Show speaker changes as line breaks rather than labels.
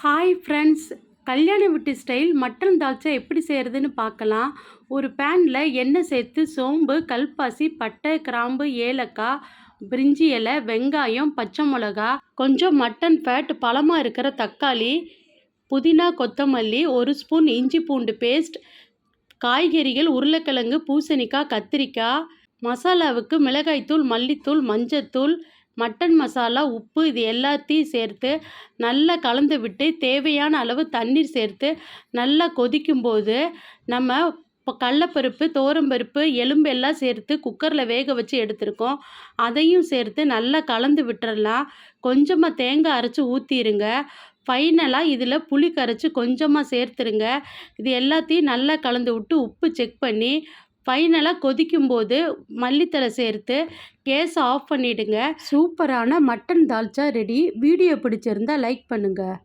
Hi friends, கல்யாண வீட்டு style mutton dalcha எப்படி செய்கிறதுன்னு பார்க்கலாம். ஒரு பேனில் எண்ணெய் சேர்த்து சோம்பு, கல்பாசி, பட்டை, கிராம்பு, ஏலக்காய், பிரிஞ்சி இலை, வெங்காயம், பச்சை மிளகா, கொஞ்சம் மட்டன் ஃபேட், பழமாக இருக்கிற தக்காளி, புதினா, கொத்தமல்லி, 1 ஸ்பூன் இஞ்சி பூண்டு பேஸ்ட், காய்கறிகள் உருளைக்கிழங்கு, பூசணிக்காய், கத்திரிக்காய், மசாலாவுக்கு மிளகாய்த்தூள், மல்லித்தூள், மஞ்சத்தூள், மட்டன் மசாலா, உப்பு இது எல்லாத்தையும் சேர்த்து நல்லா கலந்து விட்டு தேவையான அளவு தண்ணீர் சேர்த்து நல்லா கொதிக்கும்போது நம்ம இப்போ கடலப்பருப்பு, துவரம்பருப்பு, எலும்பு எல்லாம் சேர்த்து குக்கரில் வேக வச்சு எடுத்துருக்கோம். அதையும் சேர்த்து நல்லா கலந்து விட்டுறலாம். கொஞ்சமாக தேங்காய் அரைச்சி ஊற்றிடுங்க. ஃபைனலாக இதில் புளி கரைச்சி கொஞ்சமாக சேர்த்துருங்க. இது எல்லாத்தையும் நல்லா கலந்து விட்டு உப்பு செக் பண்ணி ஃபைனலாக கொதிக்கும்போது மல்லித்தழை சேர்த்து கேஸ் ஆஃப் பண்ணிவிடுங்க. சூப்பரான மட்டன் தால்ச்சா ரெடி. வீடியோ பிடிச்சிருந்தா லைக் பண்ணுங்கள்.